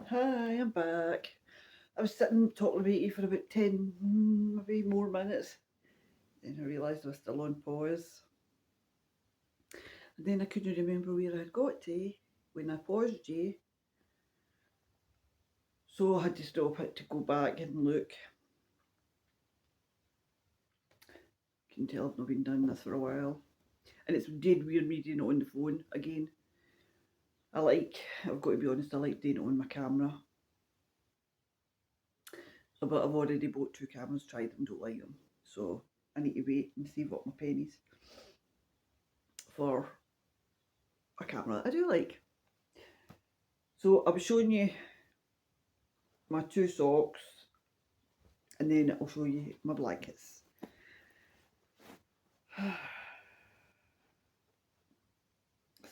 Hi, I'm back. I was sitting talking about you for about 10, maybe more minutes. Then I realised I was still on pause. And then I couldn't remember where I had got to when I paused you. So I had to stop it to go back and look. You can tell I've not been doing this for a while. And it's dead weird me doing it on the phone again. I've got to be honest, I like doing it on my camera. But I've already bought two cameras, tried them, don't like them. So I need to wait and save up my pennies for a camera that I do like. So I was showing you my two socks and then I'll show you my blankets.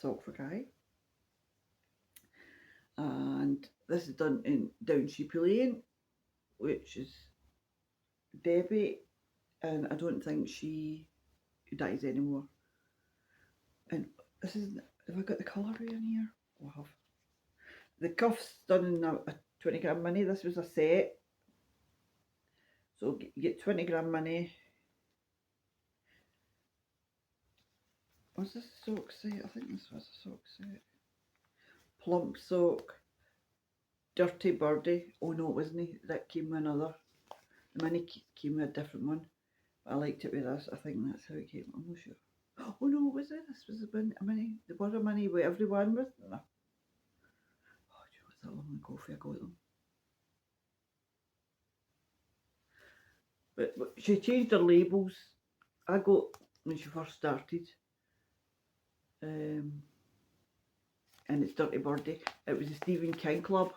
Sock for Guy. And this is done in Down Sheepy Lane, which is Debbie, and I don't think she dies anymore. And this is, have I got the colourway in here? Oh, I have. The cuffs done in a 20 gram mini. This was a set. So you get 20 gram mini. Was this a sock set? I think this was a sock set. Plump sock. Dirty Birdie. Oh no, it wasn't. That came with another. The mini came with a different one. But I liked it with this. I think that's how it came. I'm not sure. Oh no, was it? This was a mini. There was a mini with everyone, wasn't there? Oh, do you know what's that long ago if I got them? But she changed her labels. I got when she first started. And it's Dirty Birdie. It was the Stephen King Club.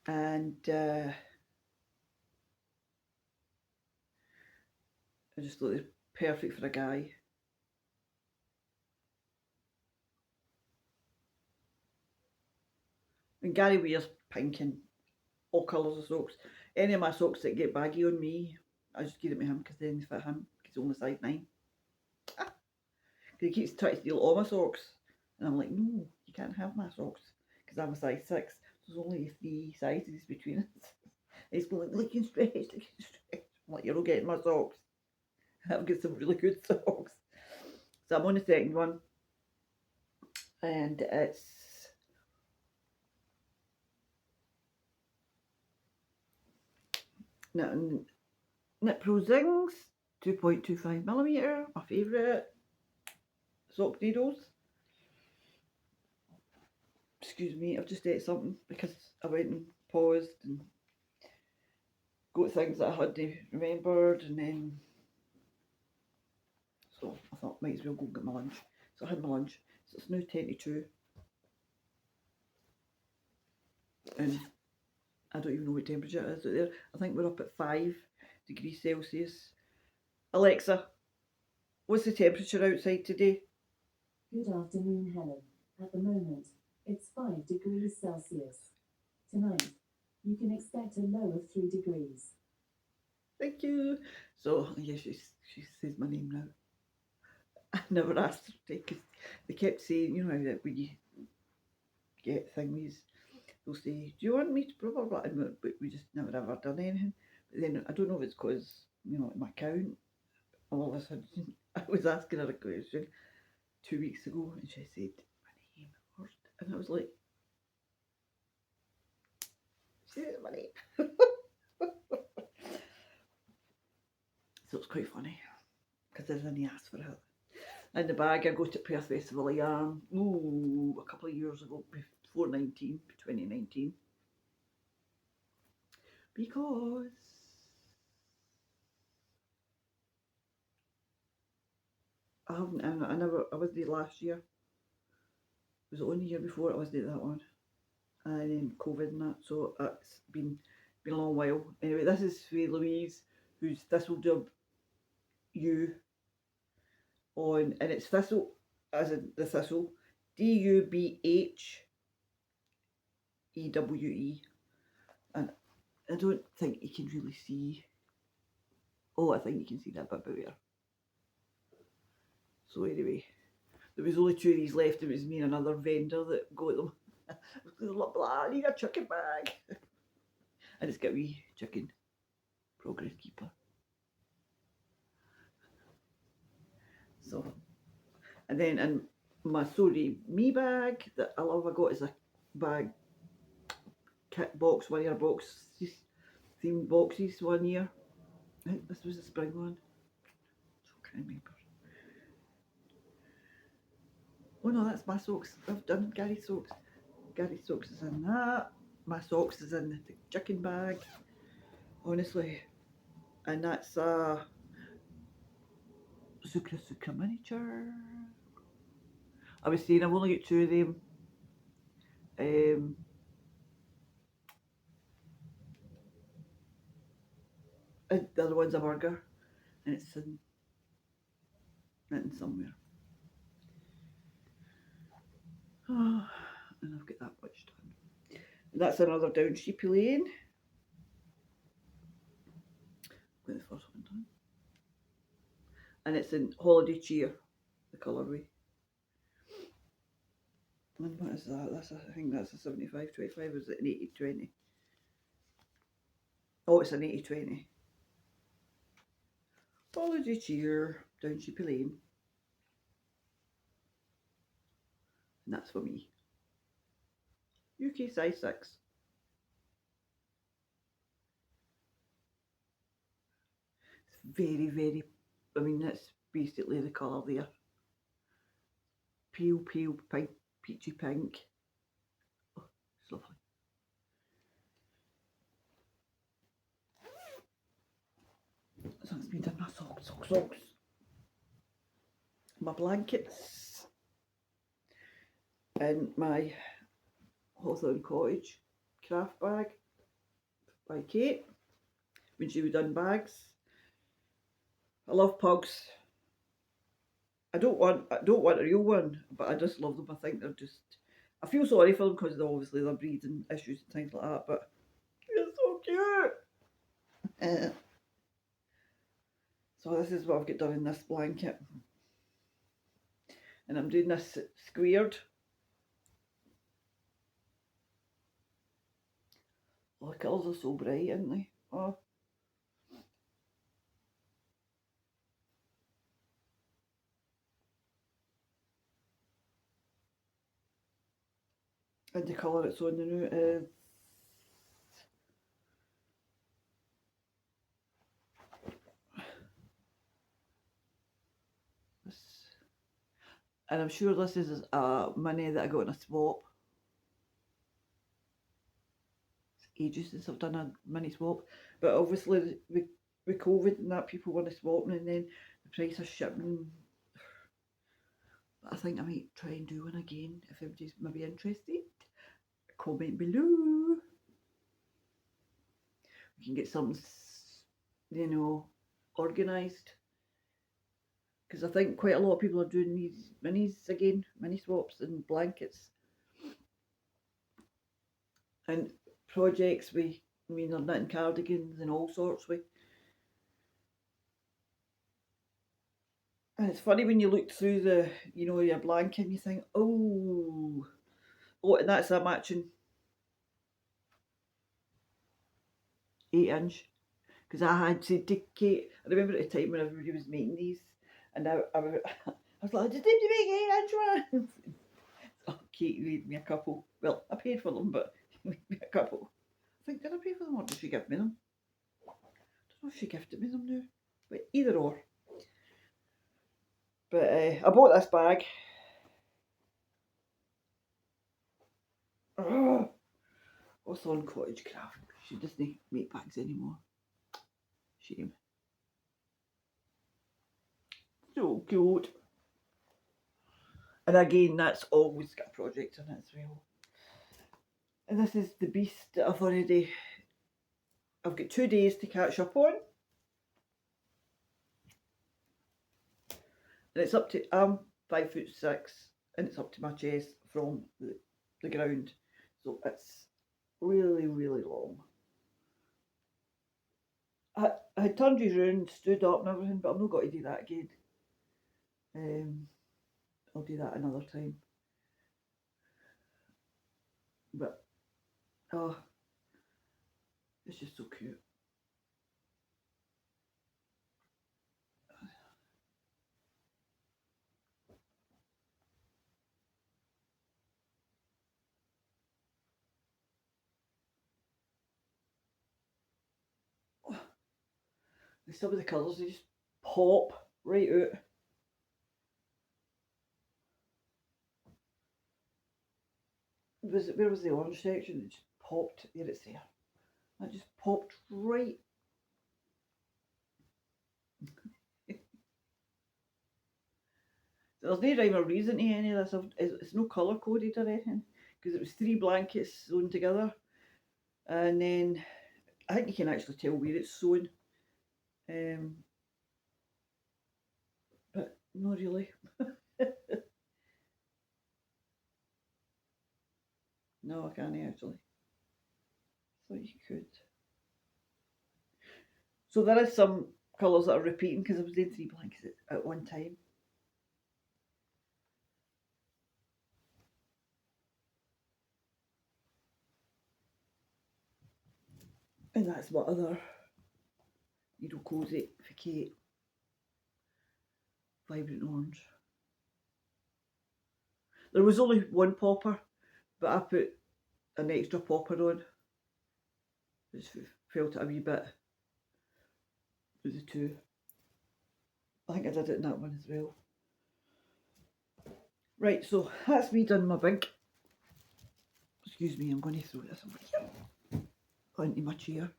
And I just thought it was perfect for a guy. And Gary wears pink and all colours of socks. Any of my socks that get baggy on me, I just give them to him because then they fit him. He's only size 9. He keeps trying to steal all my socks. And I'm like, no, you can't have my socks. Because I'm a size 6. There's only 3 sizes between us. He's going, look, you can stretch, look, you can stretch. I'm like, you're not getting my socks. I've got some really good socks. So I'm on the second one. And it's Knit Pro Zings, 2.25mm, my favourite sock needles. Excuse me, I've just ate something because I went and paused and got things that I hadn't remembered, and then so I thought might as well go and get my lunch. So I had my lunch. So it's now 10:02 and I don't even know what temperature it is out there. I think we're up at 5 degrees Celsius. Alexa, what's the temperature outside today? Good afternoon, Helen. At the moment, it's 5 degrees Celsius. Tonight, you can expect a low of 3 degrees. Thank you. So, yeah, she says my name now. I never asked her to because they kept saying, you know, that when you get things, they'll say, do you want me to blah, blah, blah, but we just never ever done anything. But then I don't know if it's because, you know, my account, all of a sudden, I was asking her a question 2 weeks ago and she said my name first. And I was like, she said my name. So it's quite funny because I didn't ask for it. In the bag, I got to Perth Festival of Yarn, a couple of years ago, before 2019. Because I was there last year. It was only the year before I was there that one. And then COVID and that, so it's been a long while. Anyway, this is for Louise, who's Thistle Dub U on, and it's Thistle, as in the Thistle, DUBHEWE. And I don't think you can really see. Oh, I think you can see that bit better. So anyway, There was only 2 of these left. It was me and another vendor that got them. Blah, blah, I need a chicken bag. And it's got a wee chicken progress keeper. So, and then in my Sorry Me bag that I love, I got as a bag kit box, 1 year box, themed boxes 1 year. I think this was the spring one. So I can't remember. Oh no, that's my socks. I've done Gary's socks. Gary's socks is in that. My socks is in the chicken bag. Honestly. And that's a Sucra miniature. I was saying I've only got 2 of them. And the other one's a burger. And it's in somewhere. Oh, and I've got that much done. And that's another down sheepy lane. Got the first one done. And it's in Holiday Cheer, the colourway. And what is that? I think that's a 75-25, or is it an 80-20? Oh, it's an 80-20. Holiday Cheer, down sheepy lane. And that's for me. UK size 6. It's very, very, I mean, that's basically the colour there. Pale pink, peachy pink. Oh, it's lovely. So that's me done my socks. My blankets. And my Hawthorne Cottage craft bag by Kate when she was done bags. I love pugs. I don't want a real one, but I just love them. I think they're just, I feel sorry for them because obviously they're breathing issues and things like that, but they're so cute. So this is what I've got done in this blanket. And I'm doing this squared. Oh, the colours are so bright, aren't they? Oh. And the colour it's on the new is this. And I'm sure this is a mini that I got in a swap. It's ages since I've done a mini swap. But obviously with COVID and that, people want to swap, and then the price of shipping. But I think I might try and do one again if everybody's maybe interested. Comment below. We can get something, you know, organised. Because I think quite a lot of people are doing these minis again, mini swaps and blankets. And projects with, I mean, they're knitting cardigans and all sorts with. And it's funny when you look through the, you know, your blanket and you think, oh, and that's a matching 8-inch. Because I had said to Kate, I remember at the time when everybody was making these, and I was like, I just need to make 8-inch ones. Oh, Kate made me a couple. Well, I paid for them, but she made me a couple. I think, did I pay for them or did she give me them? I don't know if she gifted me them now, but either or. But I bought this bag. Hawthorne Cottage Craft. She doesn't make bags anymore. Shame. So cute. And again, that's always got a project in it as well. And this is the beast that I've got 2 days to catch up on. And it's up to, I'm 5'6", and it's up to my chest from the ground. So it's really, really long. I had turned you round, stood up and everything, but I'm not going to do that again. I'll do that another time. But oh, it's just so cute. And some of the colours, they just pop right out. Where was the orange section? It just popped. There it's there. That just popped right. There's no rhyme or reason to any of this. It's no colour coded or anything, because it was 3 blankets sewn together, and then I think you can actually tell where it's sewn, but not really. No, I can't actually. Thought you could. So there is some colours that are repeating because I was doing 3 blankets at one time. And that's my other Needle Cozy for Kate. Vibrant orange. There was only one popper, but I put an extra popper on. Just felt it a wee bit with the 2. I think I did it in that one as well. Right, so that's me done my big. Excuse me, I'm going to throw this over here onto my chair.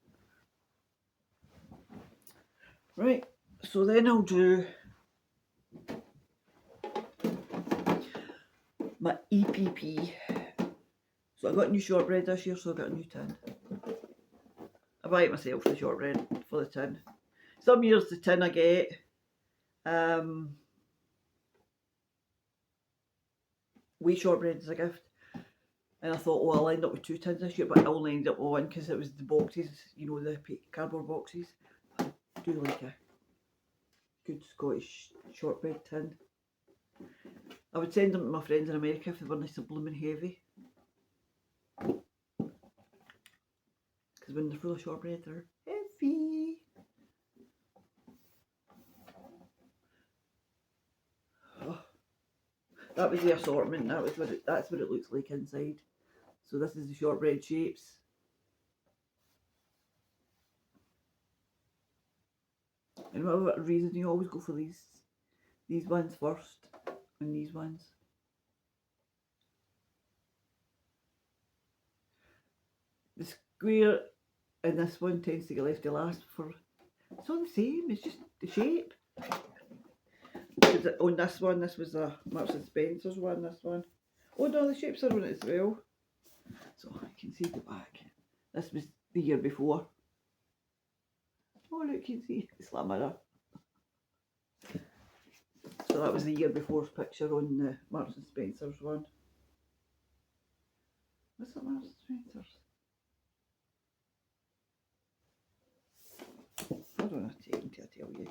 Right, so then I'll do my EPP. So I got new shortbread this year, so I got a new tin. I buy it myself, the shortbread for the tin. Some years the tin I get wheat shortbread as a gift. And I thought, well, I'll end up with 2 tins this year, but I only ended up with 1 because it was the boxes, you know, the cardboard boxes. I do like a good Scottish shortbread tin. I would send them to my friends in America if they weren't so blooming heavy. Because when they're full of shortbread, they're heavy. Oh, that was the assortment. That's what it looks like inside. So this is the shortbread shapes. And for whatever reason, you always go for these ones first, and these ones. The square in this one tends to get left to last for. It's all the same. It's just the shape. On this one, this was a Marks and Spencer's one. This one. Oh no, the shapes are on it as well. So I can see the back. This was the year before. Oh look, you can see it's that mirror. So that was the year before's picture on the Marks and Spencer's one. What's that, Marks and Spencer's? I don't know to tell you.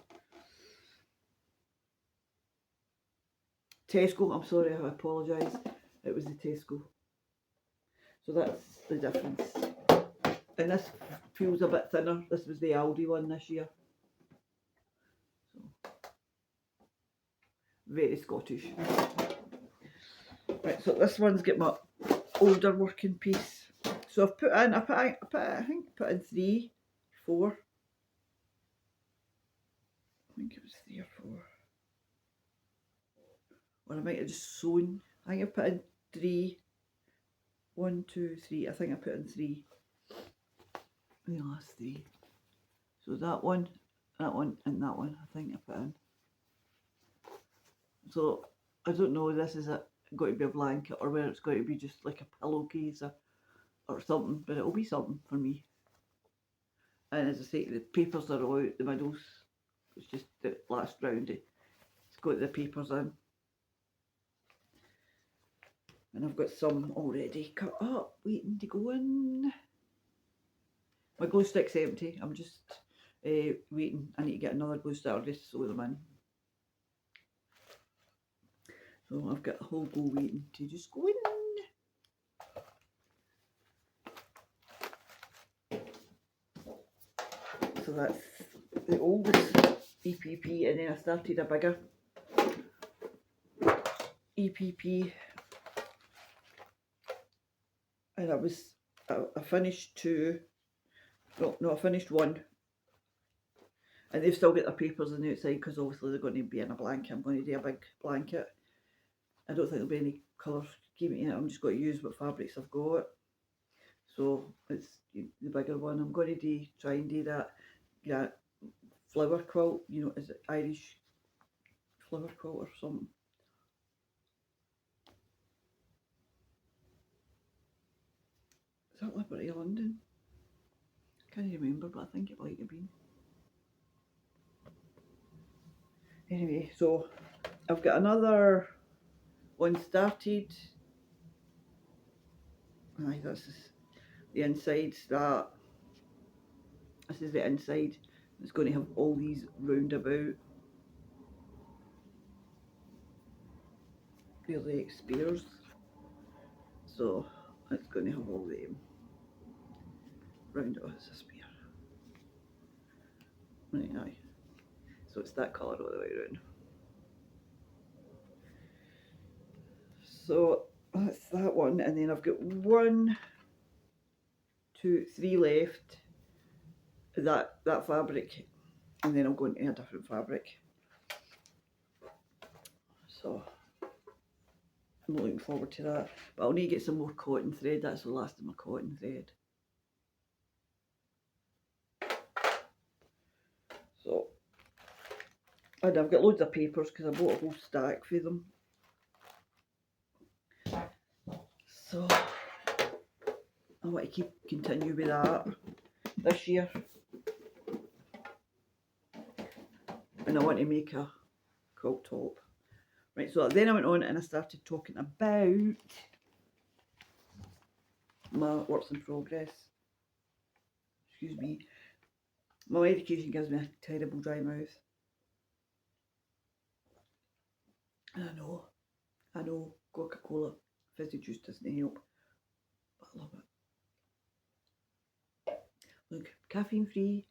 Tesco, I'm sorry, I apologise. It was the Tesco. So that's the difference. And this feels a bit thinner. This was the Aldi one this year. So, very Scottish. Right, so this one's got my older working piece. So I've put in, I think I put in 3, 4. I think it was 3 or 4. Or I might have just sewn. I think I put in 3. 1, 2, 3. I think I put in 3. The last 3. So that one, and that one, I think I put in. So I don't know, this is going to be a blanket or whether it's going to be just like a pillowcase or something, but it'll be something for me. And as I say, the papers are all out the middles. It's just the last round. It's got the papers in. And I've got some already cut up, waiting to go in. My glue stick's empty. I'm just waiting. I need to get another glue stick or just sew them in. So I've got a whole go waiting to just go in. So that's the oldest EPP, and then I started a bigger EPP, and I finished two. No, I finished one, and they've still got their papers on the outside because obviously they're going to be in a blanket. I'm going to do a big blanket. I don't think there'll be any colour scheme in it. I'm just going to use what fabrics I've got. So it's the bigger one. I'm going to try and do that. Yeah, flower quilt. You know, is it Irish flower quilt or something? Is that Liberty London? I can't remember, but I think it might have been. Anyway, so I've got another one started. Aye, this is the inside. This is the inside. It's going to have all these roundabout really spears. So it's going to have all them round. Oh, it's a spear. Right, aye. So it's that colour all the way around. So that's that one, and then I've got 1, 2, 3 left. That fabric, and then I'll go into a different fabric. So I'm looking forward to that. But I'll need to get some more cotton thread. That's the last of my cotton thread. So, and I've got loads of papers because I bought a whole stack for them. So I want to continue with that this year. And I want to make a quilt top. Right, so then I went on and I started talking about my works in progress. Excuse me. My medication gives me a terrible dry mouth. I know, Coca-Cola fizzy juice doesn't help, but I love it. Look, caffeine free.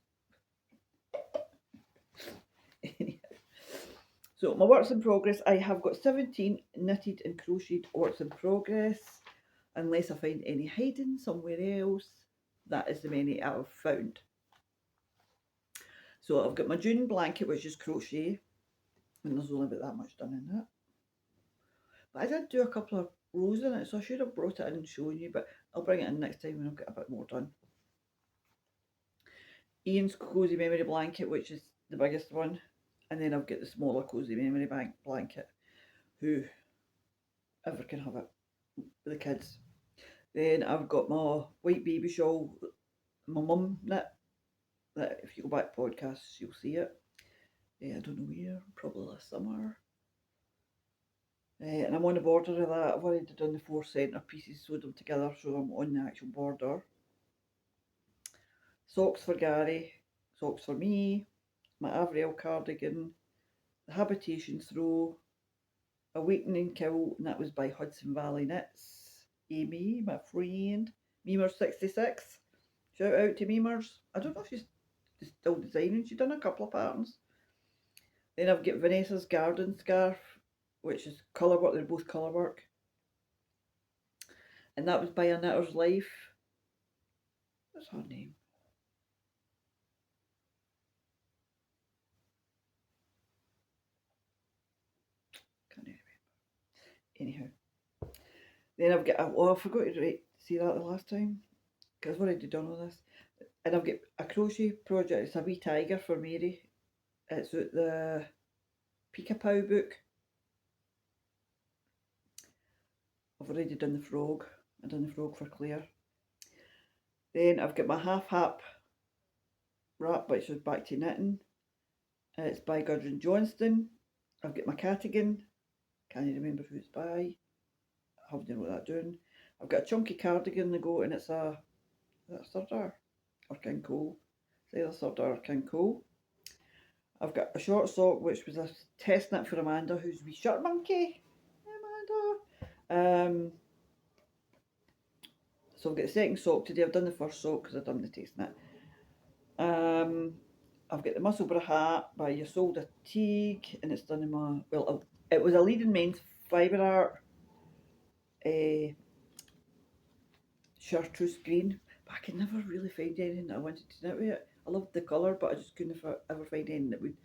So my works in progress, I have got 17 knitted and crocheted works in progress, unless I find any hiding somewhere else. That is the many I've found. So I've got my June blanket, which is crochet, and there's only about that much done in it. But I did do a couple of rows in it, so I should have brought it in and shown you, but I'll bring it in next time when I've got a bit more done. Ian's Cozy Memory Blanket, which is the biggest one, and then I've got the smaller Cozy Memory Blanket, who ever can have it, for the kids. Then I've got my white baby shawl, my mum knit, that if you go back podcasts you'll see it. I don't know where, probably last summer. And I'm on the border of that. I've already done the 4 centre pieces, sewed them together, so I'm on the actual border. Socks for Gary, socks for me, my Avril cardigan, the Habitation Throw, Awakening Kilt, and that was by Hudson Valley Knits. Amy, my friend, Memers66. Shout out to Memers. I don't know if she's still designing. She's done a couple of patterns. Then I've got Vanessa's Garden Scarf, which is colour work. They're both colour work. And that was by A Knitter's Life. What's her name? Can't remember. Anyhow. Then I've got, I forgot to see that the last time, because I've already done all this. And I've got a crochet project. It's a wee tiger for Mary. It's the Peek-a-Pow book. I've already done the frog. I've done the frog for Claire. Then I've got my half hap wrap, which is back to knitting. It's by Gudrun Johnston. I've got my cardigan. Can't remember who it's by. I haven't know what that's doing. I've got a chunky cardigan to go, and it's a, is that Sardar or King Cole? It's either Sardar or King Cole. I've got a short sock, which was a test knit for Amanda, who's a wee shirt monkey. Ta-da! So I've got the second sock today. I've done the first sock because I've done the tasting it. I've got the Muscle Bra hat by Isolde Teague, and it's done in my, well, it was a Leading Men's Fibre Art chartreuse green, but I could never really find anything that I wanted to knit with it. I loved the colour, but I just couldn't ever find anything that would,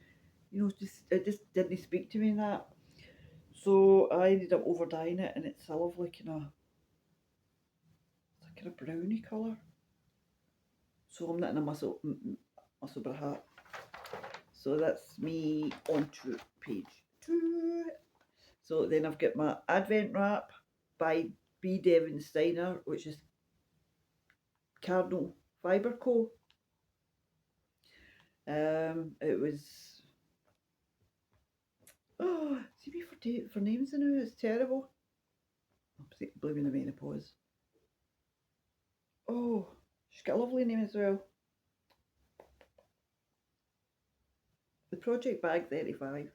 it just didn't speak to me in that. So I ended up over dyeing it, and it's a lovely kind of browny colour. So I'm knitting a muscle bra hat. So that's me onto page 2. So then I've got my Advent wrap by B. Devon Steiner, which is Cardinal Fibre Co. It was, see me for names now, it's terrible. I'm blaming the menopause. Oh, she's got a lovely name as well. The Project Bag 35.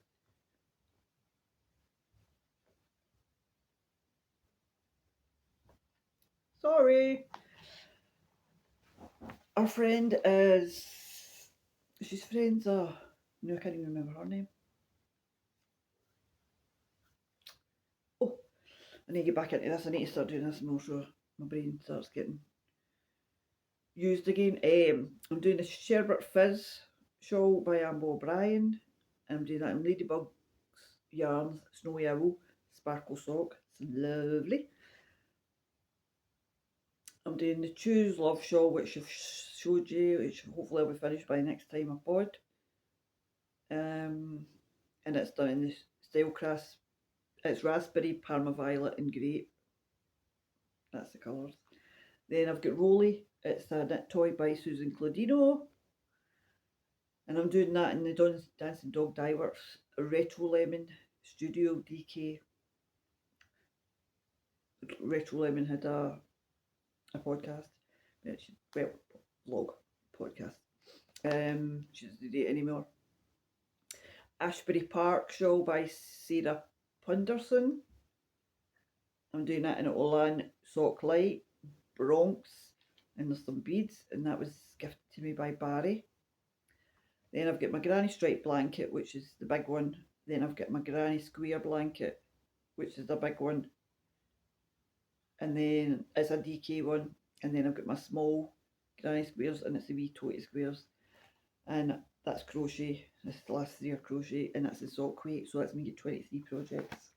Sorry. Our friend is, she's friends, no, I can't even remember her name. Oh, I need to get back into this. I need to start doing this more so my brain starts getting used again. I'm doing the Sherbert Fizz shawl by Amber O'Brien. I'm doing that in Ladybug's Yarns Snowy Owl Sparkle Sock. It's lovely. I'm doing the Choose Love shawl, which I've showed you, which hopefully I'll be finished by next time I pod. And it's done in the Stylecraft. It's raspberry, parma violet, and grape. That's the colours. Then I've got Rolly. It's a knit toy by Susan Cladino. And I'm doing that in the Dancing Dog Dye Works Retro Lemon Studio DK. Retro Lemon had a podcast. Well, vlog podcast. She doesn't do it anymore. Ashbury Park shawl by Sarah Punderson. I'm doing that in an Olan Sock Light, Bronx, and there's some beads, and that was gifted to me by Barry. Then I've got my Granny Stripe blanket, which is the big one. Then I've got my Granny Square blanket, which is the big one. And then it's a DK one. And then I've got my small Granny Squares, and it's the wee toty squares. And that's crochet. This is the last 3 are crochet, and that's the sock weight. So that's me get 23 projects.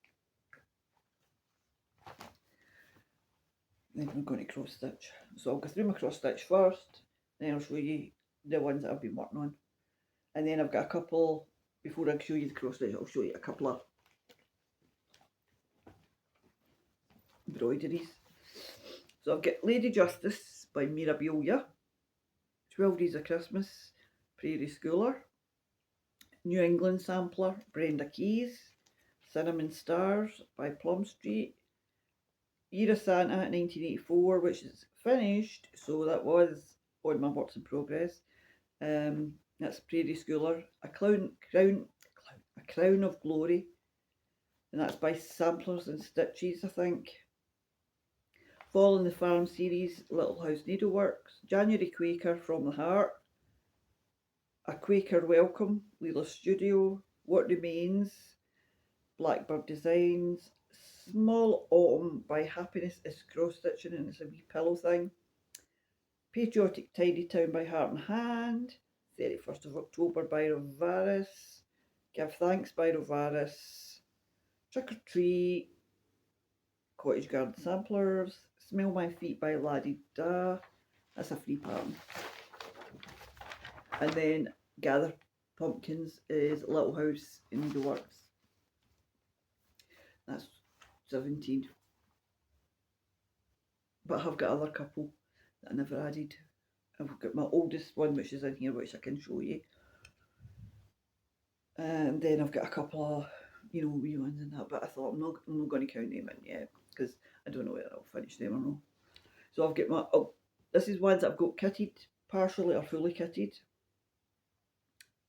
Then I'm going to cross stitch. So I'll go through my cross stitch first, then I'll show you the ones that I've been working on. And then I've got a couple, before I show you the cross stitch, I'll show you a couple of embroideries. So I've got Lady Justice by Mirabilia, 12 Days of Christmas, Prairie Schooler, New England Sampler, Brenda Keys, Cinnamon Stars by Plum Street, Year of Santa 1984, which is finished, so that was on my works in progress. That's Prairie Schooler, a Crown of Glory, and that's by Samplers and Stitches, I think. Fall in the Farm series, Little House Needleworks, January Quaker From the Heart, A Quaker Welcome, Leela Studio, What Remains, Blackbird Designs, Small Autumn by Happiness is Cross Stitching, and it's a wee pillow thing. Patriotic Tidy Town by Heart and Hand, 31st of October by Rovaris, Give Thanks by Rovaris, Trick or Treat, Cottage Garden Samplers, Smell My Feet by Laddie Da, that's a free pattern. And then Gather Pumpkins is Little House in Needleworks. That's 17. But I've got other couple that I never added. I've got my oldest one, which is in here, which I can show you. And then I've got a couple of, wee ones in that, but I thought I'm not going to count them in yet, because I don't know whether I'll finish them or not. So I've got this is ones that I've got kitted, partially or fully kitted.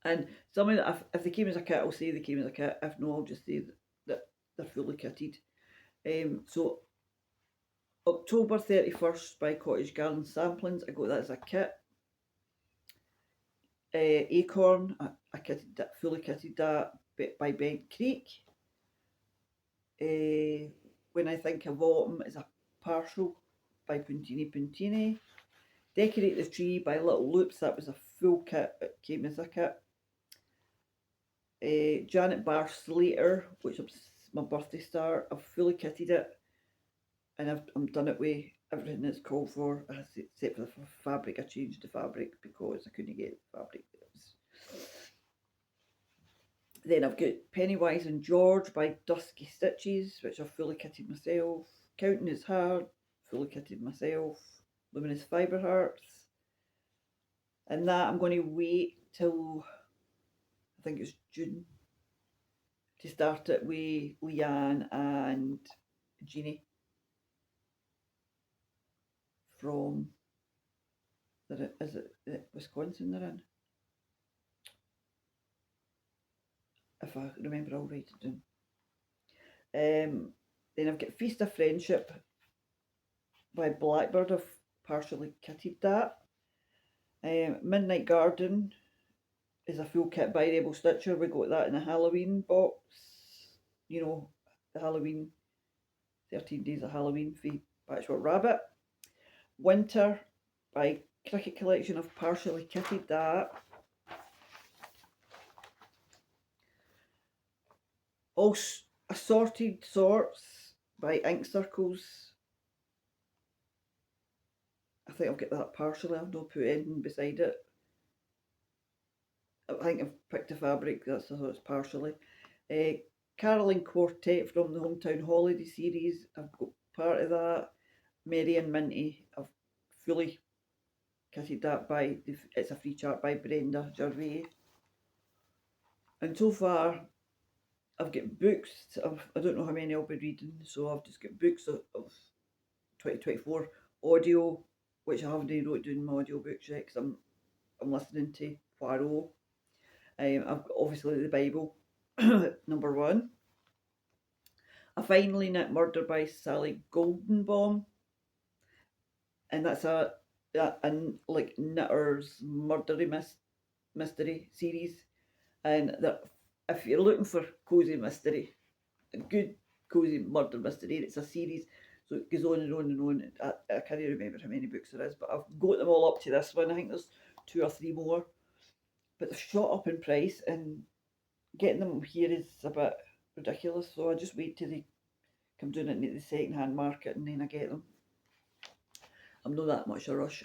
And some of them, if they came as a kit, I'll say they came as a kit. If not, I'll just say that they're fully kitted. So October 31st by Cottage Garden Samplings, I got that as a kit. Acorn, I kitted that, fully kitted that by Bent Creek. When I Think of Autumn is a partial by Puntini Puntini. Decorate the Tree by Little Loops, that was a full kit, it came as a kit. Janet Barr Slater, which was my birthday star, I've fully kitted it, and I'm done it with everything that's called for, except for the fabric. I changed the fabric because I couldn't get fabric. Then I've got Pennywise and George by Dusky Stitches, which I've fully kitted myself. Counting is Hard, fully kitted myself. Luminous Fibre Hearts. And that I'm going to wait till, I think it's June, to start it with Leanne and Jeannie from, is it Wisconsin they're in? If I remember, I'll write it down. Then I've got Feast of Friendship by Blackbird. I've partially kitted that. Midnight Garden is a full kit by Rebel Stitcher. We got that in a Halloween box. You know, the Halloween, 13 Days of Halloween for Patchwork Rabbit. Winter by Cricket Collection. I've partially kitted that. All Assorted Sorts by Ink Circles. I think I'll get that partially. I've not put anything beside it. I think I've picked a fabric, that's so it's partially. Caroline Quartet from the Hometown Holiday series, I've got part of that. Mary and Minty, I've fully kitted that by, it's a free chart by Brenda Gervais. And so far, I've got books, I don't know how many I'll be reading, so I've just got books of 2024 audio, which I haven't wrote down my audio books yet, because I'm listening to Poirot. I've got obviously the Bible, number 1. I Finally Knit Murder by Sally Goldenbaum, and that's a like knitter's murdery mystery series. And that, if you're looking for cozy mystery, a good cozy murder mystery, it's a series, so it goes on and on and on. I can't remember how many books there is, but I've got them all up to this one. I think there's 2 or 3 more, but they've shot up in price, and getting them here is a bit ridiculous, so I just wait till they come down into the second hand market and then I get them. I'm not that much a rush,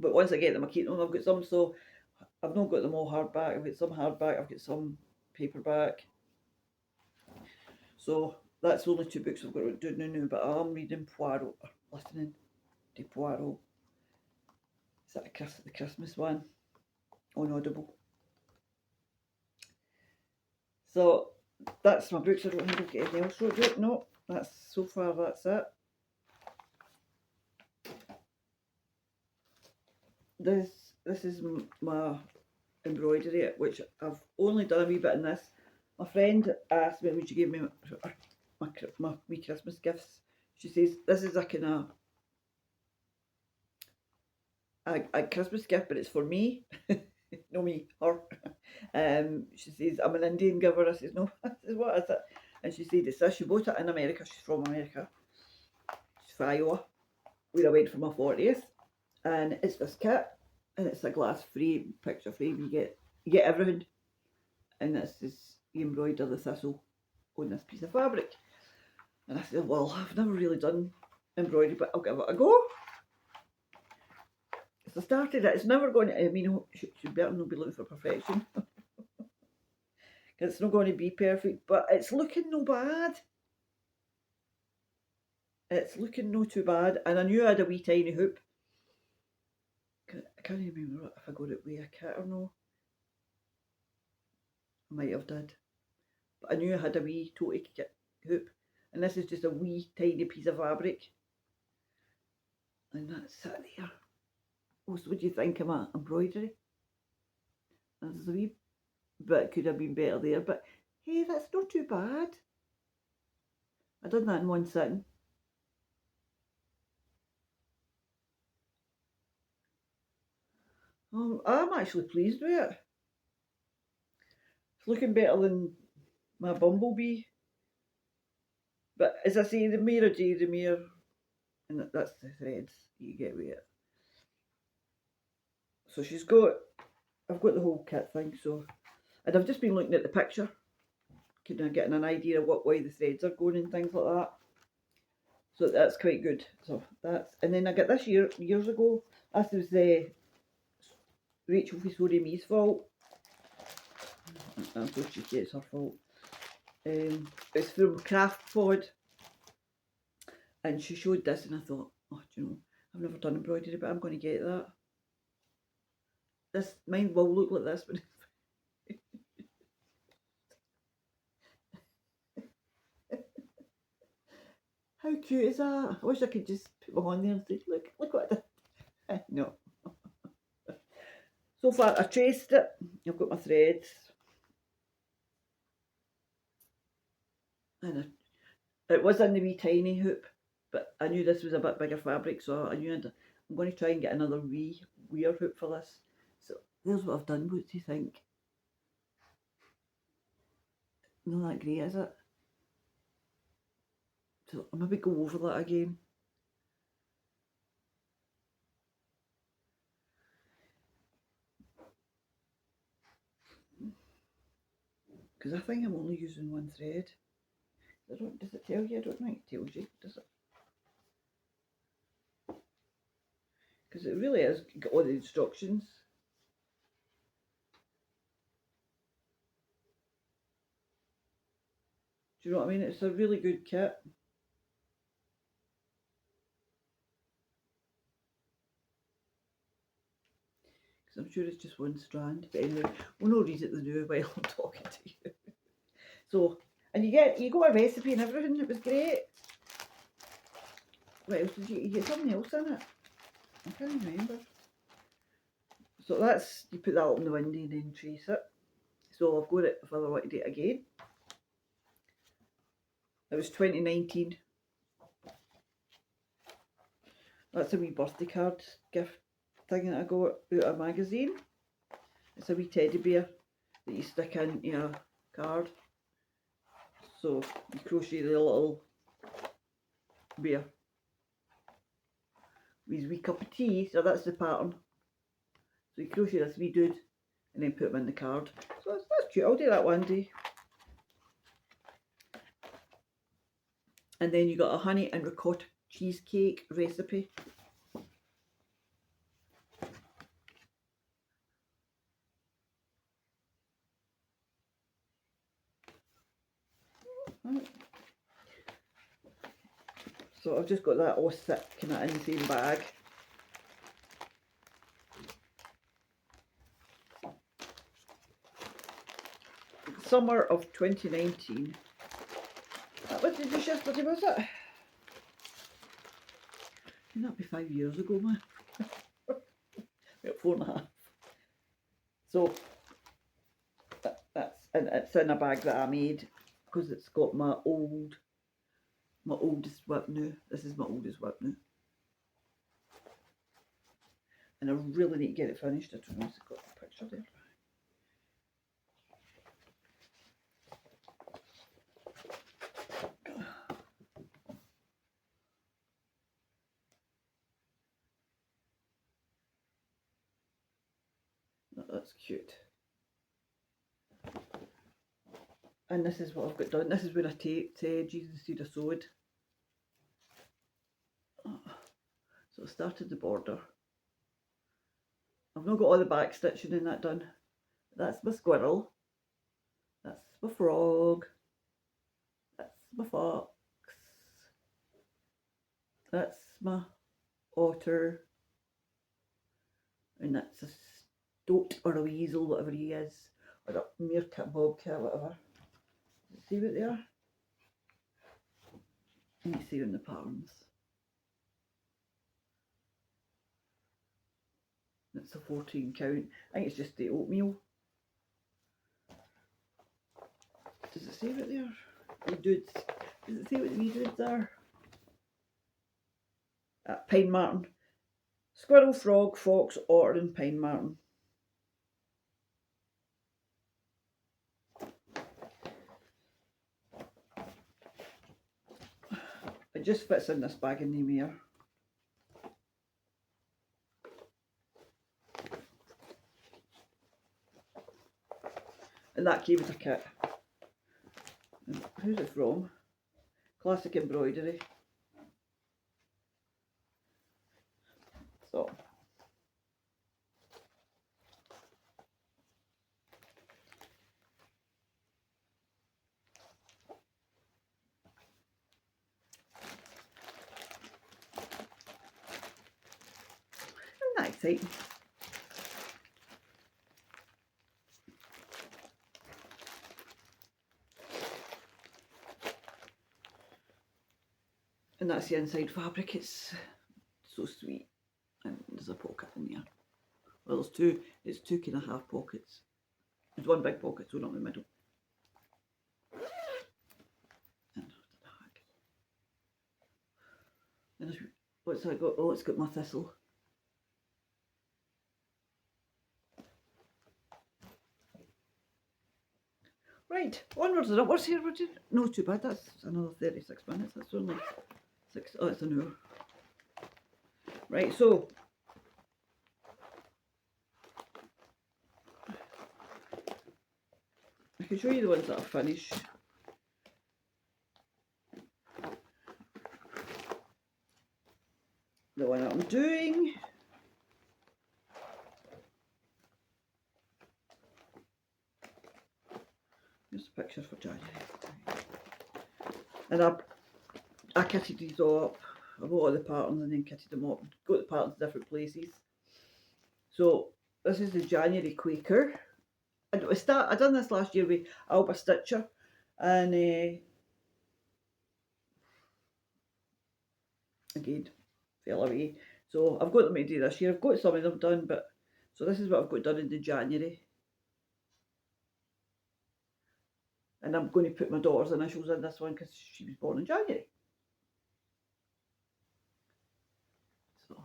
but once I get them I keep them. I've got some, so I've not got them all hardback. I've got some hardback, I've got some paperback, so that's the only 2 books I've got to do now, but I'm reading Poirot, listening to Poirot. Is that the Christmas one on Audible? So that's my books. I don't think I've got anything else wrote yet. No, that's so far, that's it. This is my embroidery, which I've only done a wee bit in this. My friend asked me, would you give me my wee Christmas gifts? She says, this is a kind of a Christmas gift, but it's for me. No, me, her. She says, I'm an Indian giver. I says, no. I says, what is it? And she said, it's this. She bought it in America. She's from America. She's from Iowa, where I went for my 40th. And it's this kit, and it's a glass frame, picture frame. You get everything. And this is, you embroider the thistle on this piece of fabric. And I said, well, I've never really done embroidery, but I'll give it a go. So I started it. It's never going to, I mean, should better not be looking for perfection. Because it's not going to be perfect, but it's looking no bad. It's looking no too bad. And I knew I had a wee tiny hoop. I can't remember if I got it with a kit or no. I might have did. But I knew I had a wee toty hoop. And this is just a wee tiny piece of fabric. And that's it there. Oh, so what do you think of my embroidery? There's a wee bit could have been better there, but hey, that's not too bad. I done that in one sitting. I'm actually pleased with it. It's looking better than my bumblebee. But as I say, the more a day, the more, and that's the threads you get with it. So I've got the whole kit thing, so, and I've just been looking at the picture, kind of getting an idea of what way the threads are going and things like that. So that's quite good. So that's, and then I got this years ago. This was the Rachel for Sorry Me's fault. I'm sure she said it's her fault. It's from Craft Pod, and she showed this, and I thought, oh, do you know, I've never done embroidery, but I'm going to get that. This mine will look like this, but how cute is that? I wish I could just put my hand there and say, look what I did. No. So far, I traced it. I've got my threads. And it was in the wee tiny hoop, but I knew this was a bit bigger fabric, so I knew I'm going to try and get another wee weir hoop for this. So there's what I've done. What do you think? Not that great, is it? So I'll maybe go over that again. Because I think I'm only using one thread. Does it tell you? I don't think it tells you, does it? Because it really has got all the instructions. Do you know what I mean? It's a really good kit. Because I'm sure it's just one strand. But anyway, we'll not read it the new while I'm talking to you. So, and you got a recipe and everything. It was great. What else did you get? Something else in it? I can't remember. So that's, you put that up in the window and then trace it. So I've got it if I ever want to do it again. It was 2019. That's a wee birthday card gift thing that I got out of a magazine. It's a wee teddy bear that you stick into a card. So you crochet the little bear with his wee cup of tea. So that's the pattern. So you crochet this wee dude and then put him in the card. So that's cute. I'll do that one day. And then you got a honey and ricotta cheesecake recipe. Right. So I've just got that all sit kind of in the same bag. Summer of 2019. That was just yesterday, was it? Can that be 5 years ago, man? About 4.5. So that's, and it's in a bag that I made because it's got my oldest whip now. This is my oldest whip now. And I really need to get it finished. I don't know if it's got a picture there. That's cute. And this is what I've got done. This is where I taped the edges instead of sewed. So I started the border. I've not got all the back stitching in that done. That's my squirrel. That's my frog. That's my fox. That's my otter. And that's a stoat or a weasel, whatever he is. Or a meerkat, bobcat, whatever. See what they are? You can see on the patterns. It's a 14 count. I think it's just the oatmeal. Does it say what they are? The dudes. Does it say what the wee roods are? Pine marten. Squirrel, frog, fox, otter and pine marten. It just fits in this bag in the mirror. And that came with a kit. And who's it from? Classic Embroidery. So. Isn't that exciting? And that's the inside fabric. It's so sweet. And there's a pocket in there. Well, there's two. It's two kind of half pockets. There's one big pocket, so not in the middle. And what's that got? Oh, it's got my thistle. Right, onwards and upwards here. No, too bad. That's another 36 minutes. That's only 6. Oh, it's an hour. Right, so I can show you the ones that I've finished. The one that I'm doing. Here's the pictures for January. And I kitted these all up. I bought all the patterns and then kitted them up. Got the patterns in different places. So this is the January Quaker. I done this last year with Alba Stitcher and again fell away. So I've got them to do this year. I've got some of them done, but so this is what I've got done in the January. And I'm going to put my daughter's initials in this one because she was born in January. So,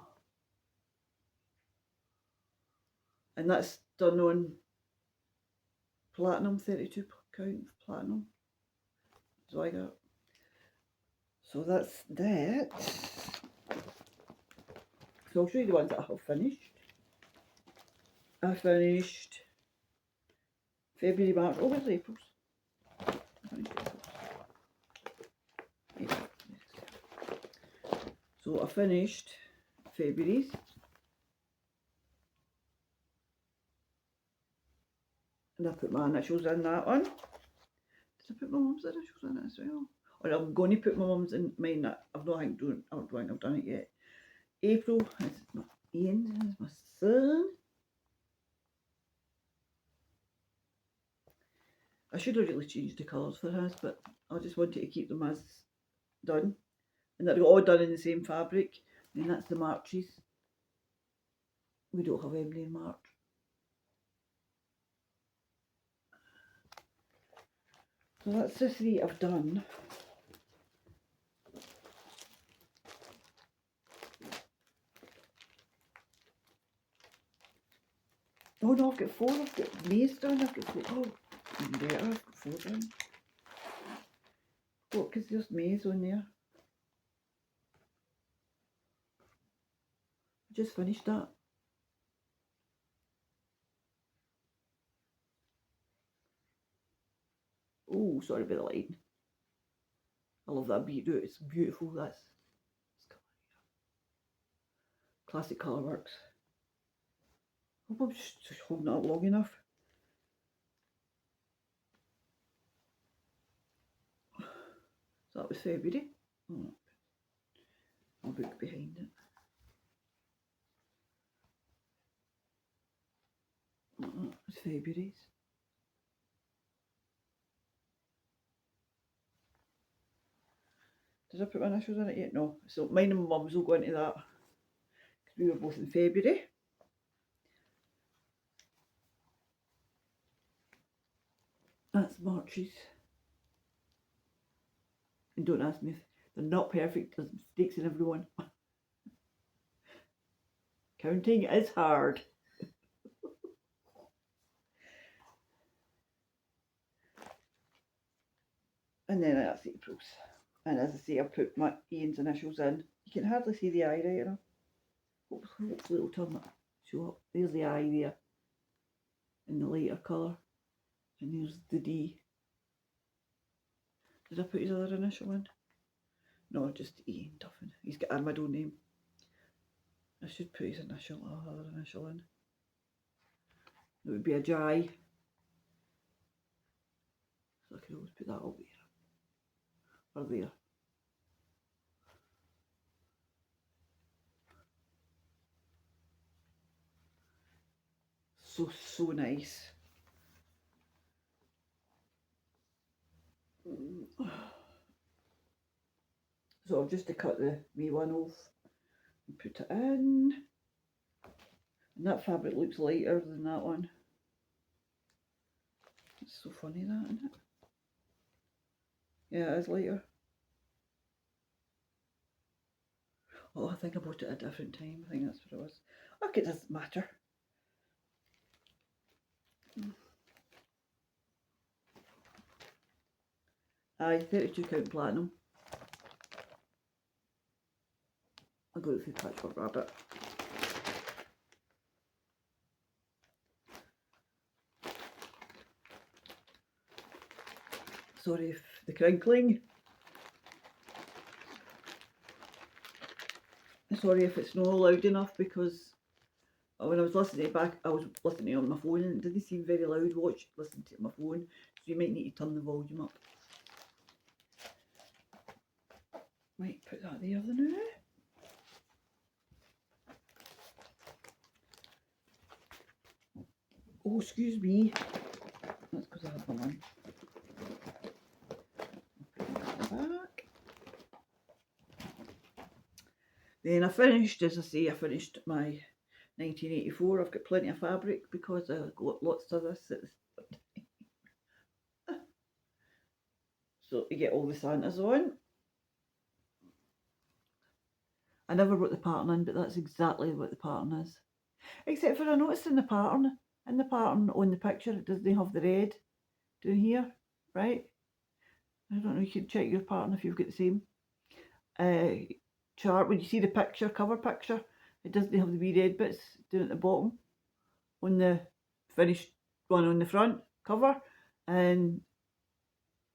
and that's done on platinum, 32 count platinum. So I got. So that's that. So I'll show you the ones that I have finished. I finished February, March. Oh, where's April's? So I finished February's. And I put my initials in that one. Did I put my mum's initials in it as well? Or I'm going to put my mum's in mine. I don't think I've done it yet. April is my Ian, is my son. I should have really changed the colours for his, but I just wanted to keep them as done. And they're all done in the same fabric. And that's the Marches. We don't have Emily in March. So that's the 3 I've done. Oh no, I've got 4. I've got May's done. I've got 4. Oh, even better. I've got 4 done. Oh, because there's May's on there. I just finished that. Oh, sorry about the lighting. I love that beetroot. It's beautiful. That's classic Colourworks. I hope I'm just holding it up long enough. So that was February. Oh, I'll book behind it. It's February's. Did I put my initials in it yet? No. So mine and my mum's will go into that. Because we were both in February. That's March's. And don't ask me if they're not perfect, there's mistakes in everyone. Counting is hard. And then that's April's. And as I say, I've put my Ian's initials in. You can hardly see the eye right now. Hopefully it'll turn up, show up. There's the eye there in the lighter colour. And there's the D. Did I put his other initial in? No, just Ian Duffin. He's got a middle name. I should put his other initial in. It would be a J. So I could always put that up there. Or there. So nice. So I've just to cut the wee one off and put it in. And that fabric looks lighter than that one. It's so funny that, isn't it? Yeah, it is lighter. Oh, I think I bought it at a different time. I think that's what it was. Okay, it doesn't matter. Aye, 32 count platinum. I got it through Patchwork Rabbit. Sorry if the crinkling. Sorry if it's not loud enough, because when I was listening to it back, I was listening on my phone and it didn't seem very loud. Listen to my phone, so you might need to turn the volume up. Might put that there then now. Oh, excuse me. That's because I had my lunch. Back. Then I finished, as I say, I finished my 1984. I've got plenty of fabric because I got lots of this at the time. So you get all the Santas on. I never wrote the pattern in, but that's exactly what the pattern is. Except for I noticed in the pattern on the picture, it doesn't have the red down here, right? I don't know, you can check your pattern if you've got the same chart. When you see the picture, cover picture, it doesn't have the wee red bits down at the bottom on the finished one on the front cover, and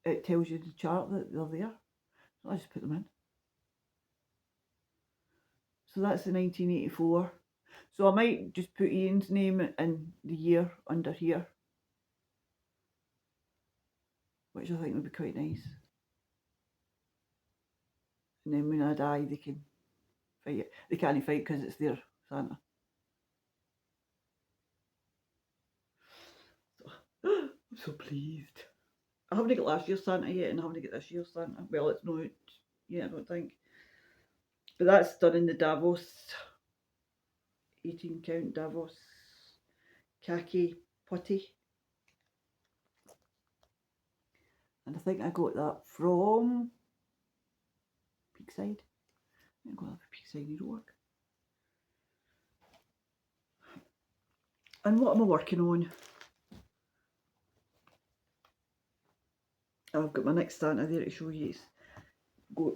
it tells you the chart that they're there. So I just put them in. So that's the 1984. So I might just put Ian's name and the year under here, which I think would be quite nice. And then when I die, they can fight it. They can't fight because it's their Santa. So, I'm so pleased. I haven't got last year's Santa yet, and I haven't got this year's Santa. Well, it's not yet, I don't think. But that's done in the Davos, 18 count Davos khaki putty. And I think I got that from Peakside. I got that from Peakside Needlework. And what am I working on? I've got my next Santa there to show you. It's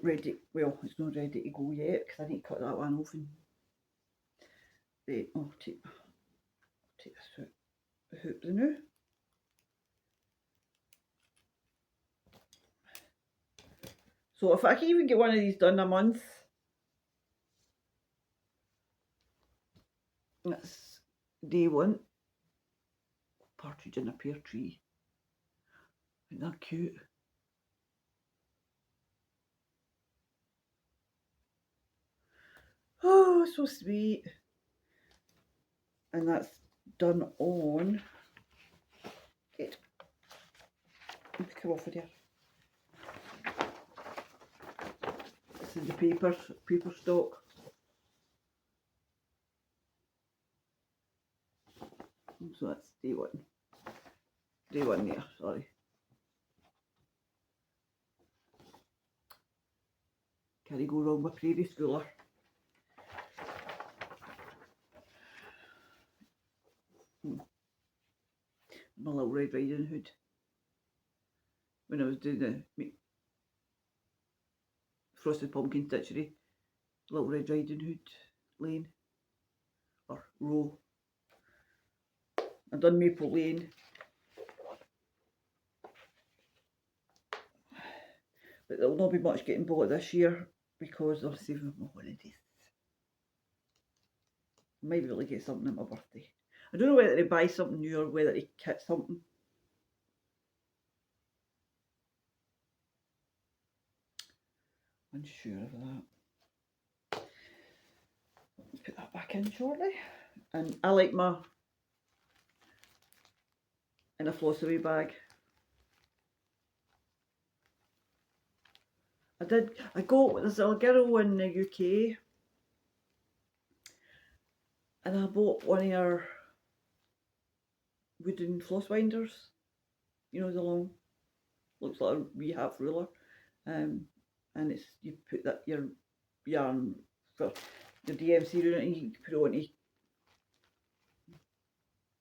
ready. Well, it's not ready to go yet because I need to cut that one off. And then I'll take this out the hoop now. So if I can even get one of these done a month, that's day one. Partridge in a pear tree. Isn't that cute? Oh, so sweet. And that's done on. Get. Come off of here. This is the paper stock. So that's day one. Day one there, sorry. Can't go wrong with Prairie Schooler. My Little Red Riding Hood. When I was doing the Frosted Pumpkin Stitchery, Little Red Riding Hood lane or row. I've done Maple Lane, but there'll not be much getting bought this year because I'm saving my holidays. I might be able to get something at my birthday. I don't know whether to buy something new or whether to kit something. Unsure of that. Put that back in shortly. And I like my in a floss away bag. There's a girl in the UK and I bought one of her wooden floss winders. You know, the long, looks like a wee half ruler. And it's, you put that your yarn for the DMC in it and you put it onto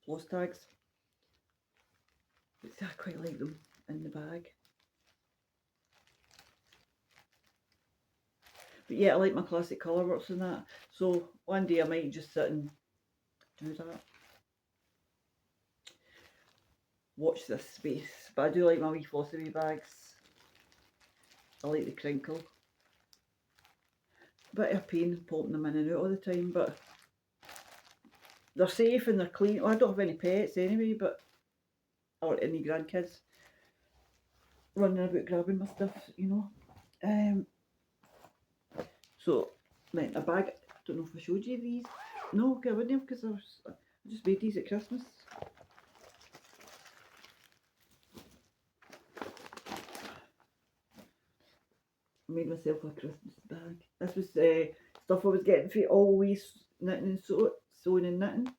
floss tags. But I quite like them in the bag. But yeah, I like my classic colourworks and that. So one day I might just sit and do that. Watch this space. But I do like my wee flossy bags. I like the crinkle. Bit of a pain popping them in and out all the time, but they're safe and they're clean. Well, I don't have any pets anyway, but or any grandkids running about grabbing my stuff, you know. So then a bag. I don't know if I showed you these. No, I wouldn't have because I just made these at Christmas. I made myself a Christmas bag. This was stuff I was getting for always knitting and sewing and knitting,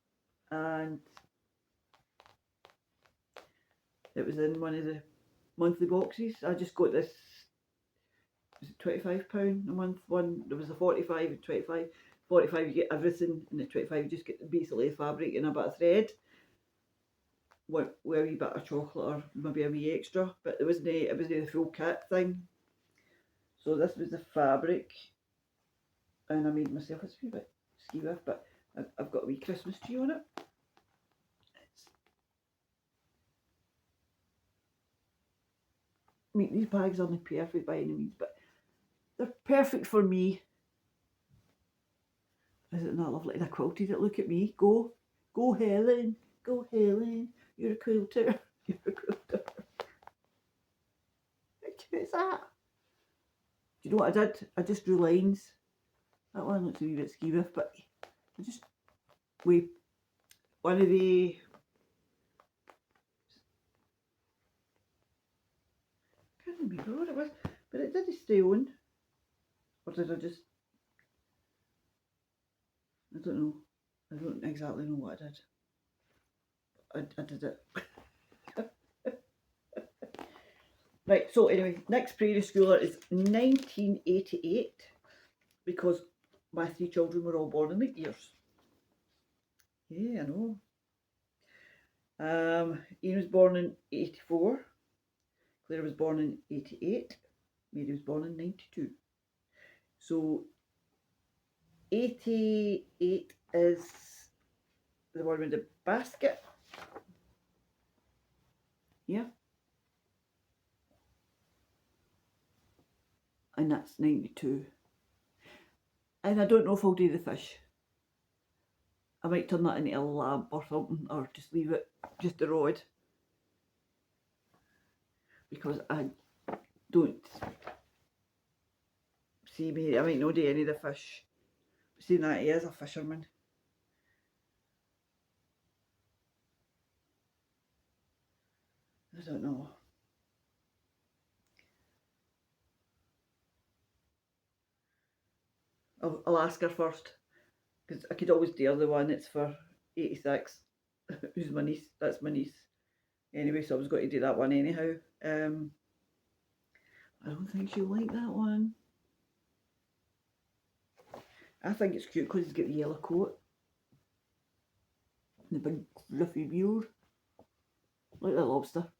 and it was in one of the monthly boxes. I just got this. Was it £25 a month one? There was a 45 and 25. 45 you get everything, and the 25 you just get basically the fabric and a bit of thread. With a wee bit of chocolate or maybe a wee extra, but it wasn't the full kit thing. So this was the fabric, and I made myself a wee bit ski with, but I've got a wee Christmas tree on it. I mean, these bags aren't perfect by any means, but they're perfect for me. Isn't that lovely? And I quilted it. Look at me. Go Helen. Go Helen. You're a quilter. You're a quilter. How cute is that? Do you know what I did? I just drew lines. That one looks a wee bit ski with, but I just one of the I can't remember what it was, but it did stay on. Or did I just I don't know. I don't exactly know what I did. I did it. Right, so anyway, next Prairie Schooler is 1988 because my 3 children were all born in leap years. Yeah, I know. Ian was born in 84, Claire was born in 88, Mary was born in 92. So 88 is the one with the basket. Yeah. And that's 92. And I don't know if I'll do the fish. I might turn that into a lamp or something, or just leave it, just a rod. Because I don't see me, I might not do any of the fish. But seeing that he is a fisherman. I don't know. I'll ask her first. Because I could always do the other one, it's for 86. Who's my niece? That's my niece. Anyway, so I was going to do that one anyhow. I don't think she'll like that one. I think it's cute because he's got the yellow coat and the big fluffy wheels. Like the lobster.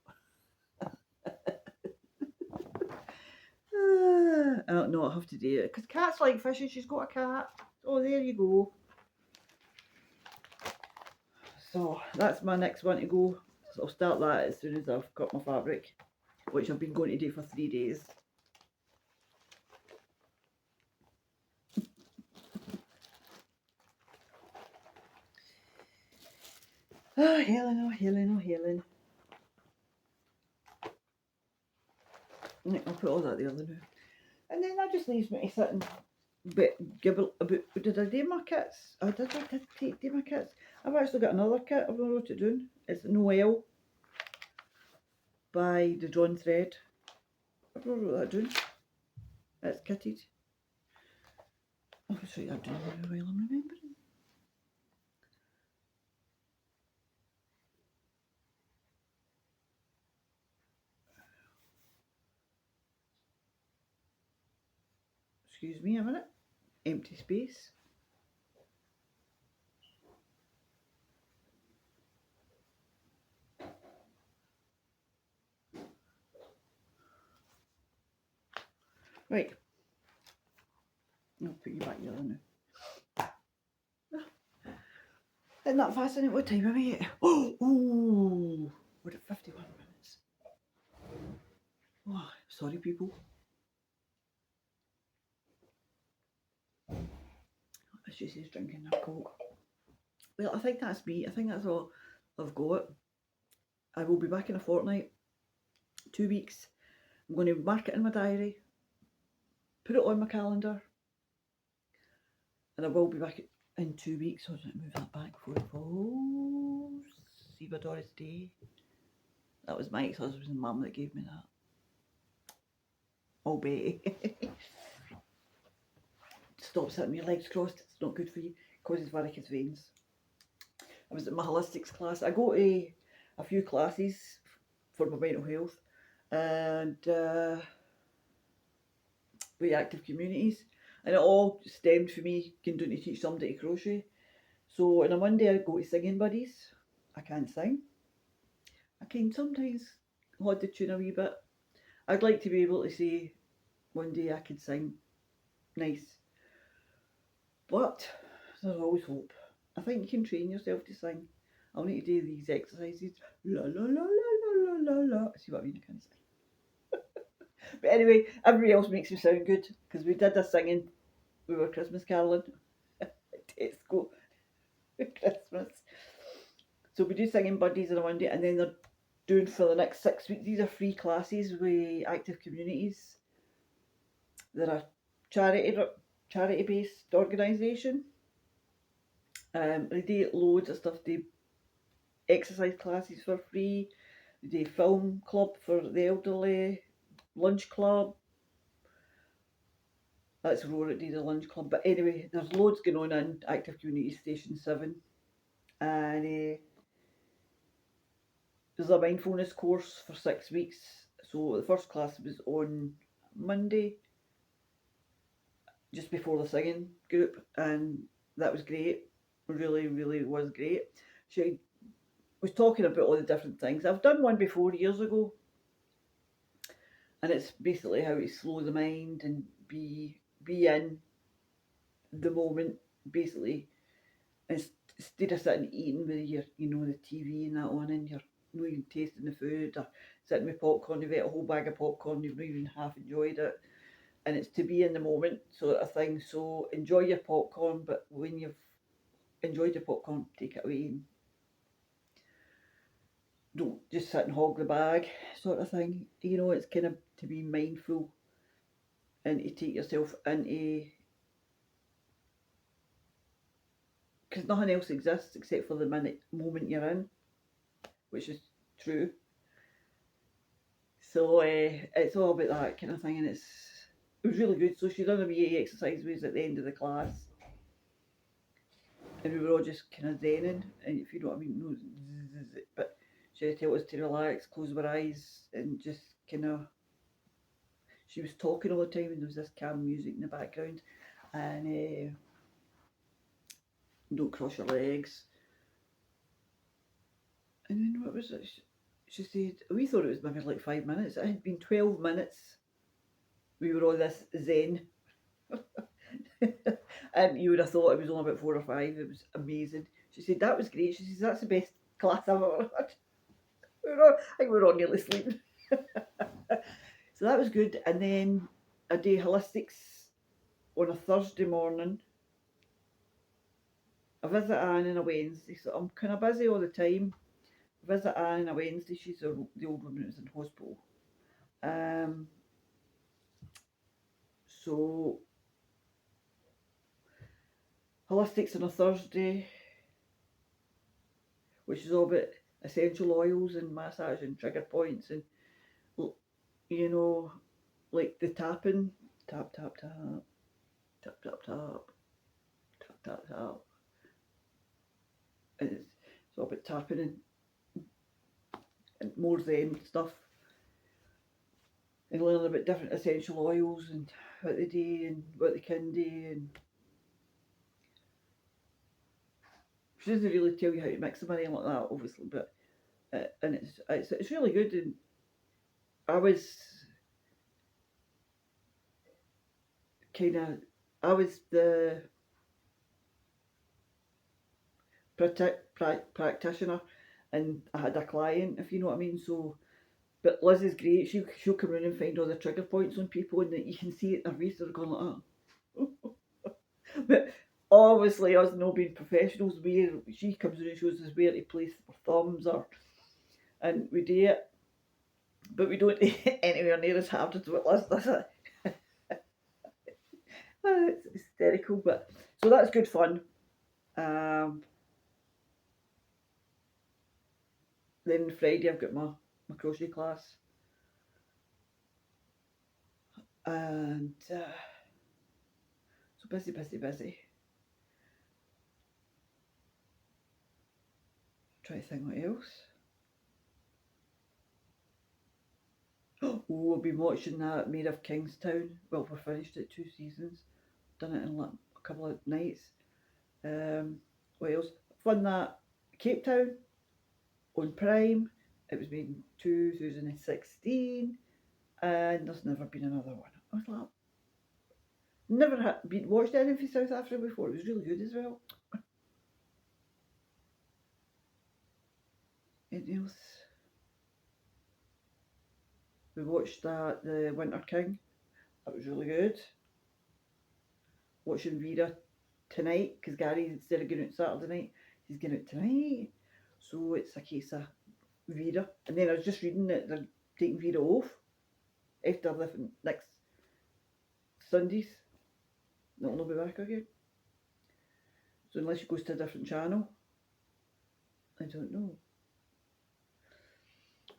I don't know, I have to do it. Because cats like fishing, she's got a cat. Oh, there you go. So that's my next one to go. So I'll start that as soon as I've got my fabric, which I've been going to do for 3 days. Oh, Helen, oh, Helen, oh, Helen. Right, I'll put all that there now. And then that just leaves me to sit and gibble about, did I do my kits? I did do my kits. I've actually got another kit I've wrote it down. It's Noel by the Drawn Thread. I've wrote that down. It's kitted. I'll just write that down while I'm remembering. Excuse me a minute. Empty space. Right. I'll put you back yellow now. Isn't that fascinating? What time are we at? Oh, we're at 51 minutes. Oh, sorry, people. As she says, drinking a Coke. Well, I think that's me. I think that's all I've got. I will be back in a fortnight. 2 weeks. I'm going to mark it in my diary. Put it on my calendar. And I will be back in 2 weeks. So I'll move that back before it falls. See my Doris Day. That was my ex-husband's mum that gave me that. Oh, Betty. Stop sitting with your legs crossed. It's not good for you. It causes varicose veins. I was at my holistics class. I go to a few classes for my mental health. And with active communities. And it all stemmed for me going down to teach somebody to crochet. So on a Monday I go to singing buddies. I can't sing. I can sometimes hold the tune a wee bit. I'd like to be able to say one day I could sing nice. But there's always hope. I think you can train yourself to sing. I'll need to do these exercises. La la la la la la la. See what I mean? I can't sing. But anyway, everybody else makes me sound good because we did a singing. We were Christmas caroling at Tesco at Christmas. So we do singing buddies on a Monday, and then they're doing for the next 6 weeks. These are free classes with active communities. They're a charity based organisation. They do loads of stuff. They exercise classes for free. They do film club for the elderly, lunch club. That's Aurora did the lunch club. But anyway, there's loads going on in Active Community Station 7. And there's a mindfulness course for 6 weeks. So the first class was on Monday, just before the singing group, and that was great. Really, really was great. She was talking about all the different things. I've done one before years ago, and it's basically how to slow the mind and be in the moment, basically, instead of sitting eating with your, the TV and that on, and you're not even tasting the food, or sitting with popcorn, you've ate a whole bag of popcorn, you've not even half enjoyed it, and it's to be in the moment sort of thing. So enjoy your popcorn, but when you've enjoyed your popcorn, take it away and don't just sit and hog the bag sort of thing. It's kind of to be mindful and to take yourself into, because nothing else exists except for the moment you're in, which is true. So it's all about that kind of thing, and it was really good. So she done a wee exercise with us at the end of the class, and we were all just kind of zenning, and if you know what I mean, but she told us to relax, close our eyes, and just kind of. She was talking all the time, and there was this calm music in the background, and don't cross your legs. And then what was it? She said, we thought it was maybe like 5 minutes. It had been 12 minutes. We were on this Zen. And you would have thought it was only about 4 or 5. It was amazing. She said, that was great. She says, that's the best class I've ever had. I think we were all nearly sleeping. So that was good. And then I do holistics on a Thursday morning. I visit Anne on a Wednesday, so I'm kind of busy all the time. I visit Anne on a Wednesday. She's the old woman who's in hospital. So holistics on a Thursday, which is all about essential oils and massage and trigger points and, you know, like the tapping, tap, tap, tap, tap, tap, tap, tap, tap, tap. And it's all about tapping and more Zen stuff. And learning about different essential oils and what they do and what they can do. And she doesn't really tell you how to mix them or anything like that, obviously, but and it's really good. And I was the practitioner, and I had a client, if you know what I mean. So, but Liz is great. She'll come in and find all the trigger points on people, and that you can see it in their face. They're going like that. But obviously, us not being professionals, she comes in and shows us where to place our thumbs, and we do it. But we don't do it anywhere near as hard as what Liz does it. It's hysterical, but so that's good fun. Then Friday I've got my crochet class, and so busy. Try to think what else. Oh, I've been watching that Mayor of Kingstown. Well, we're finished it 2 seasons. Done it in like a couple of nights. What else? Fun that Cape Town on Prime. It was made in 2016, and there's never been another one. I was like, never had been watched anything from South Africa before. It was really good as well. Anything else? We watched that The Winter King. That was really good. Watching Vera tonight, because Gary, instead of going out Saturday night, he's going out tonight. So it's a case of Vera. And then I was just reading that they're taking Vera off after the next Sundays. That'll not be back again. So unless she goes to a different channel, I don't know.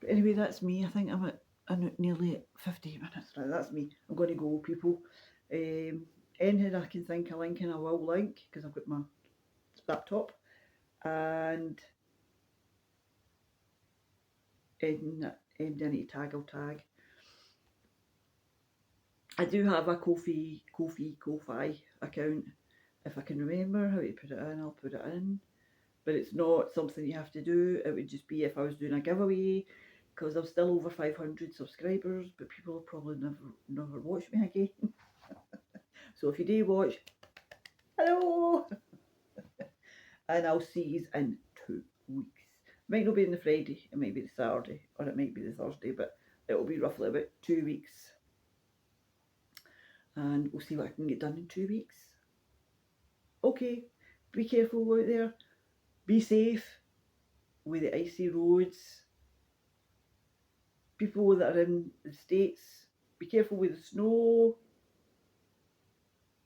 But anyway, that's me. I think I'm nearly at 50 minutes. Right, that's me. I'm going to go, people. Anything I can think of linking, I will link, because I've got my laptop. And anything I need to tag, I'll tag. I do have a Ko-fi account. If I can remember how to put it in, I'll put it in. But it's not something you have to do. It would just be if I was doing a giveaway, because I'm still over 500 subscribers, but people will probably never watch me again. So if you do watch, hello! And I'll see you in 2 weeks. It might not be on the Friday, it might be the Saturday, or it might be the Thursday, but it will be roughly about 2 weeks. And we'll see what I can get done in 2 weeks. Okay, be careful out there. Be safe with the icy roads. People that are in the States, be careful with the snow.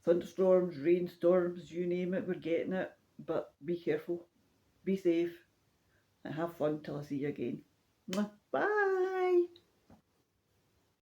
Thunderstorms, rainstorms, you name it, we're getting it. But be careful, be safe, and have fun till I see you again. Bye.